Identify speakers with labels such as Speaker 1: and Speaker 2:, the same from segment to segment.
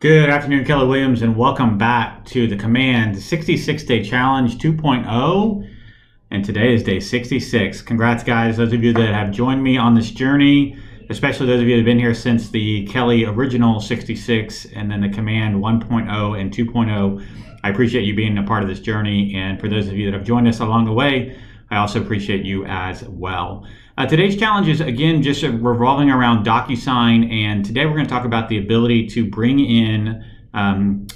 Speaker 1: Good afternoon, Keller Williams, and welcome back to the Command 66-Day Challenge 2.0. And today is day 66. Congrats, guys, those of you that have joined me on this journey, especially those of you that have been here since the Kelly original 66 and then the Command 1.0 and 2.0. I appreciate you being a part of this journey. And for those of you that have joined us along the way, I also appreciate you as well. Today's challenge is, again, just revolving around DocuSign, and today we're going to talk about the ability to bring in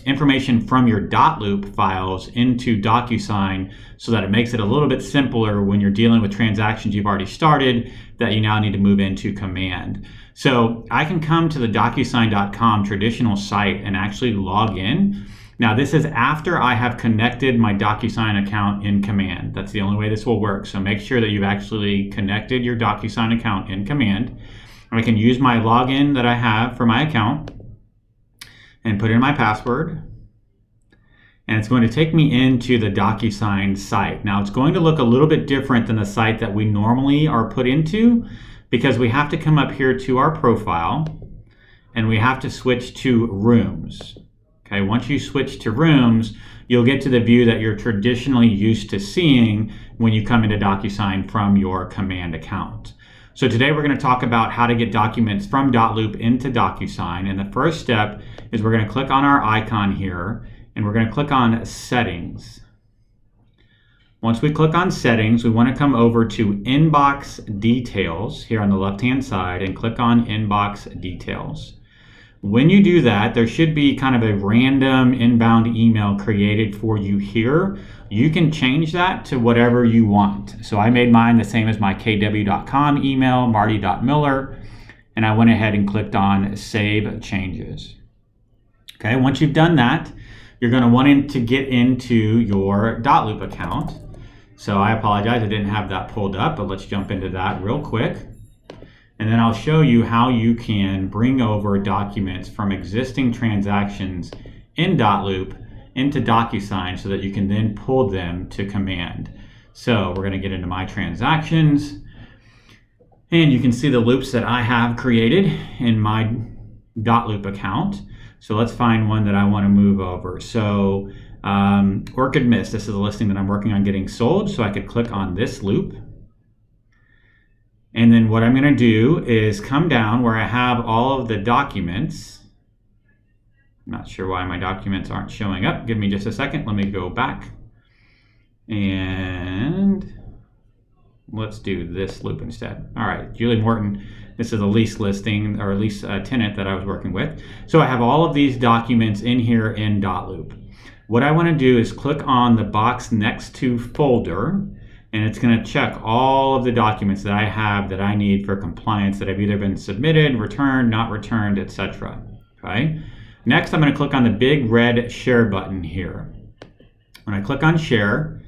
Speaker 1: information from your DotLoop files into DocuSign so that it makes it a little bit simpler when you're dealing with transactions you've already started that you now need to move into Command. So I can come to the DocuSign.com traditional site and actually log in. Now, this is after I have connected my DocuSign account in Command. That's the only way this will work. So make sure that you've actually connected your DocuSign account in Command. I can use my login that I have for my account and put in my password. And it's going to take me into the DocuSign site. Now, it's going to look a little bit different than the site that we normally are put into because we have to come up here to our profile and we have to switch to Rooms. Okay, once you switch to Rooms, you'll get to the view that you're traditionally used to seeing when you come into DocuSign from your Command account. So today we're going to talk about how to get documents from DotLoop into DocuSign. And the first step is we're going to click on our icon here and we're going to click on Settings. Once we click on Settings, we want to come over to Inbox Details here on the left-hand side and click on Inbox Details. When you do that, there should be kind of a random inbound email created for you here. You can change that to whatever you want. So I made mine the same as my kw.com email, marty.miller, and I went ahead and clicked on Save Changes. Okay, once you've done that, you're going to want to get into your DotLoop account. So I apologize, I didn't have that pulled up, but let's jump into that real quick. And then I'll show you how you can bring over documents from existing transactions in DotLoop into DocuSign so that you can then pull them to Command. So we're going to get into my transactions. And you can see the loops that I have created in my DotLoop account. So let's find one that I want to move over. So Orchid Mist, this is a listing that I'm working on getting sold. So I could click on this loop. And then what I'm going to do is come down where I have all of the documents. I'm not sure why my documents aren't showing up. Give me just a second. Let me go back. And let's do this loop instead. All right, Julie Morton. This is a lease listing or lease tenant that I was working with. So I have all of these documents in here in DotLoop. What I want to do is click on the box next to folder. And it's going to check all of the documents that I have that I need for compliance that have either been submitted, returned, not returned, etc. Okay. Next, I'm going to click on the big red share button here. When I click on share,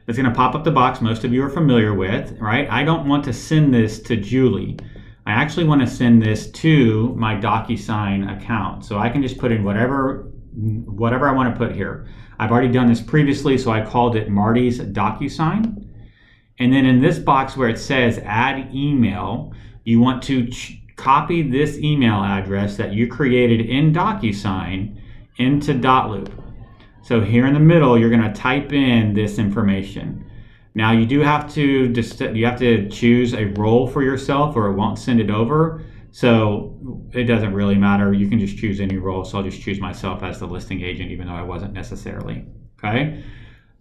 Speaker 1: it's going to pop up the box most of you are familiar with, right? I don't want to send this to Julie. I actually want to send this to my DocuSign account. So I can just put in whatever I want to put here. I've already done this previously, so I called it Marty's DocuSign. And then in this box where it says add email, you want to copy this email address that you created in DocuSign into DotLoop. So here in the middle, you're going to type in this information. Now you do have to choose a role for yourself or it won't send it over. So it doesn't really matter. You can just choose any role. So I'll just choose myself as the listing agent, even though I wasn't necessarily. Okay.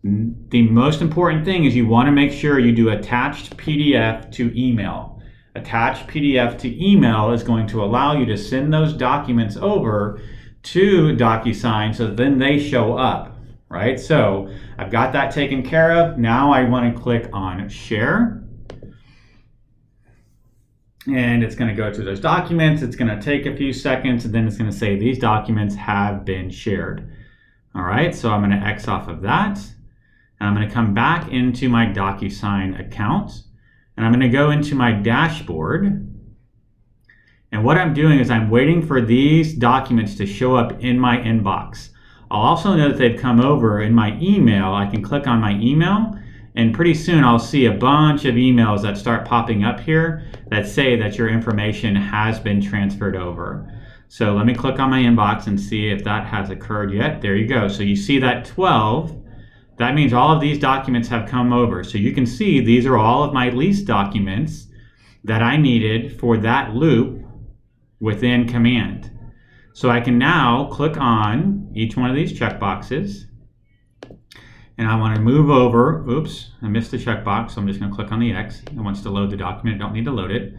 Speaker 1: The most important thing is you want to make sure you do attached PDF to email. Attached PDF to email is going to allow you to send those documents over to DocuSign so then they show up, right? So I've got that taken care of. Now I want to click on share. And it's going to go to those documents. It's going to take a few seconds and then it's going to say these documents have been shared. All right, so I'm going to X off of that. And I'm going to come back into my DocuSign account and I'm going to go into my dashboard. And what I'm doing is I'm waiting for these documents to show up in my inbox. I'll also know that they've come over in my email. I can click on my email and pretty soon I'll see a bunch of emails that start popping up here that say that your information has been transferred over. So let me click on my inbox and see if that has occurred yet. There you go. So you see that 12. That means all of these documents have come over. So you can see these are all of my lease documents that I needed for that loop within Command. So I can now click on each one of these checkboxes, and I want to move over. Oops, I missed the checkbox, so I'm just going to click on the X. It wants to load the document. I don't need to load it.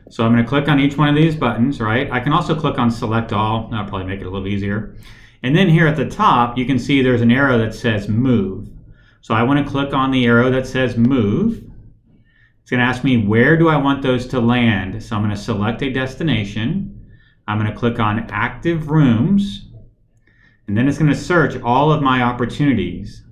Speaker 1: So I'm going to click on each one of these buttons, right? I can also click on Select All. That'll probably make it a little easier. And then here at the top, you can see there's an arrow that says Move. So I want to click on the arrow that says Move. It's going to ask me where do I want those to land. So I'm going to select a destination. I'm going to click on Active Rooms. And then it's going to search all of my opportunities.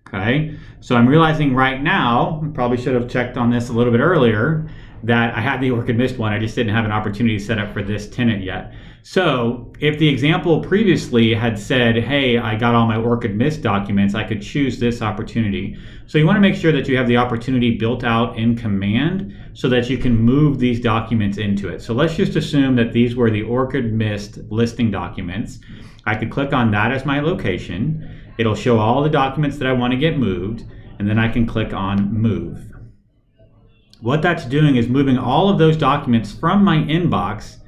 Speaker 1: Okay, so I'm realizing right now, I probably should have checked on this a little bit earlier, that I had the Orchid Mist one. I just didn't have an opportunity set up for this tenant yet. So if the example previously had said, hey, I got all my Orchid Mist documents, I could choose this opportunity. So you want to make sure that you have the opportunity built out in Command so that you can move these documents into it. So let's just assume that these were the Orchid Mist listing documents. I could click on that as my location. It'll show all the documents that I want to get moved, and then I can click on Move. What that's doing is moving all of those documents from my inbox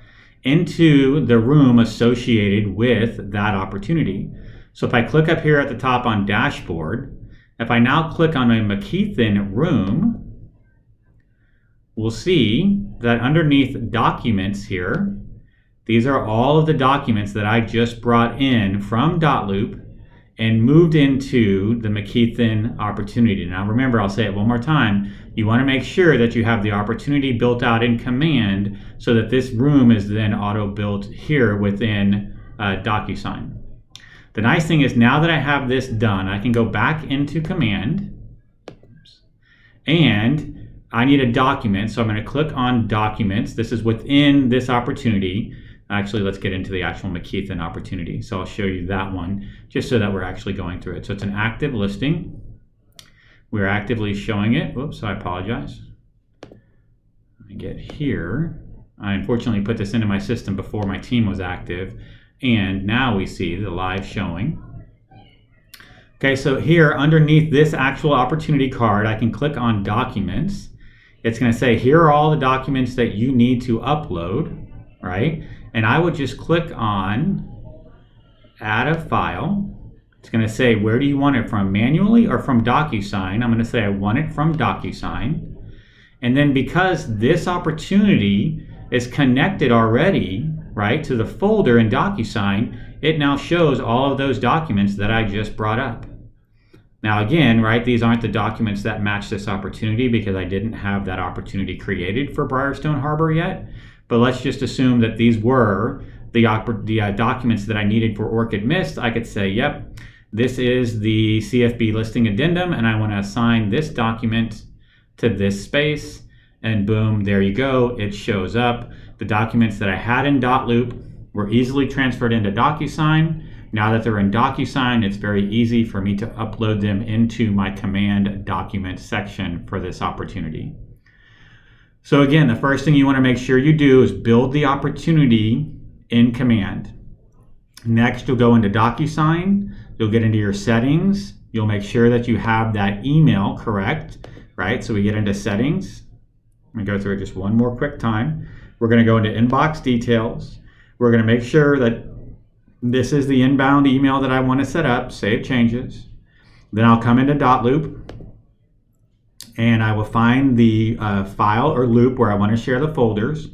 Speaker 1: into the room associated with that opportunity. So if I click up here at the top on Dashboard, if I now click on my McKeithen room, we'll see that underneath Documents here, these are all of the documents that I just brought in from DotLoop and moved into the McKeithen opportunity. Now remember, I'll say it one more time, you want to make sure that you have the opportunity built out in Command so that this room is then auto-built here within DocuSign. The nice thing is now that I have this done, I can go back into Command, and I need a document, so I'm going to click on Documents. This is within this opportunity. Actually, let's get into the actual McKeithen opportunity. So I'll show you that one just so that we're actually going through it. So it's an active listing. We're actively showing it. Whoops, I apologize. Let me get here. I unfortunately put this into my system before my team was active. And now we see the live showing. Okay, so here underneath this actual opportunity card, I can click on Documents. It's going to say, here are all the documents that you need to upload, right? And I would just click on Add a File. It's going to say, where do you want it from, manually or from DocuSign? I'm going to say I want it from DocuSign. And then because this opportunity is connected already, right, to the folder in DocuSign, it now shows all of those documents that I just brought up. Now again, right, these aren't the documents that match this opportunity because I didn't have that opportunity created for Briarstone Harbor yet. But let's just assume that these were the documents that I needed for Orchid Mist. I could say, yep, this is the CFB listing addendum, and I want to assign this document to this space, and boom, there you go. It shows up. The documents that I had in DotLoop were easily transferred into DocuSign. Now that they're in DocuSign, it's very easy for me to upload them into my Command document section for this opportunity. So again, the first thing you want to make sure you do is build the opportunity in Command. Next, you'll go into DocuSign. You'll get into your settings. You'll make sure that you have that email correct, right? So we get into settings. I'm going to go through it just one more quick time. We're going to go into inbox details. We're going to make sure that this is the inbound email that I want to set up, save changes. Then I'll come into DotLoop, and I will find the file or loop where I want to share the folders.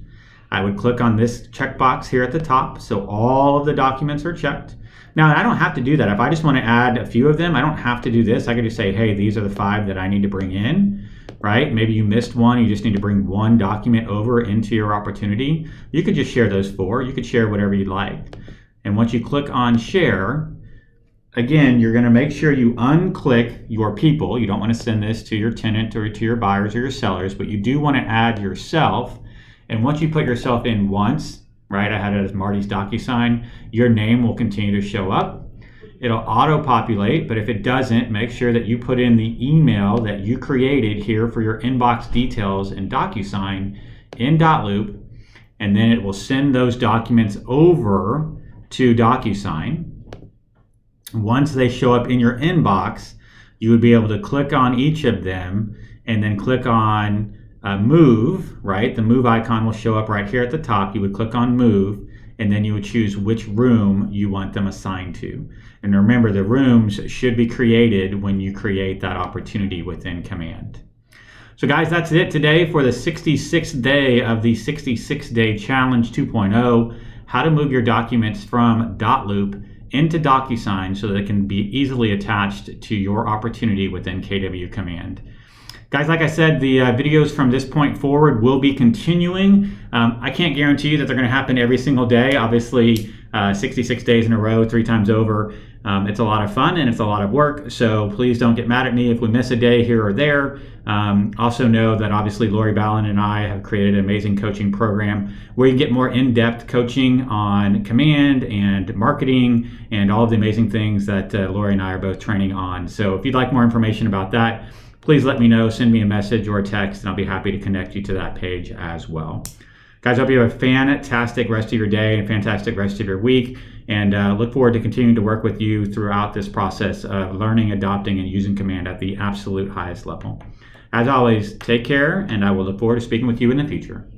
Speaker 1: I would click on this checkbox here at the top, so all of the documents are checked. Now, I don't have to do that. If I just want to add a few of them, I don't have to do this. I could just say, hey, these are the 5 that I need to bring in, right? Maybe you missed one, you just need to bring one document over into your opportunity. You could just share those 4. You could share whatever you'd like. And once you click on share, again, you're going to make sure you unclick your people. You don't want to send this to your tenant or to your buyers or your sellers, but you do want to add yourself. And once you put yourself in once, right, I had it as Marty's DocuSign, your name will continue to show up. It'll auto-populate, but if it doesn't, make sure that you put in the email that you created here for your inbox details in DocuSign in DotLoop. and then it will send those documents over to DocuSign. Once they show up in your inbox, you would be able to click on each of them and then click on move, right? The move icon will show up right here at the top. You would click on move, and then you would choose which room you want them assigned to. And remember, the rooms should be created when you create that opportunity within Command. So guys, that's it today for the 66th day of the 66-day challenge 2.0, how to move your documents from DotLoop into DocuSign so that it can be easily attached to your opportunity within KW Command. Guys, like I said, the videos from this point forward will be continuing. I can't guarantee you that they're going to happen every single day. Obviously, 66 days in a row, 3 times over. It's a lot of fun and it's a lot of work. So please don't get mad at me if we miss a day here or there. Also know that obviously Lori Ballin and I have created an amazing coaching program where you can get more in-depth coaching on Command and marketing and all of the amazing things that Lori and I are both training on. So if you'd like more information about that, please let me know, send me a message or a text, and I'll be happy to connect you to that page as well. Guys, I hope you have a fantastic rest of your day and a fantastic rest of your week, and look forward to continuing to work with you throughout this process of learning, adopting, and using Command at the absolute highest level. As always, take care, and I will look forward to speaking with you in the future.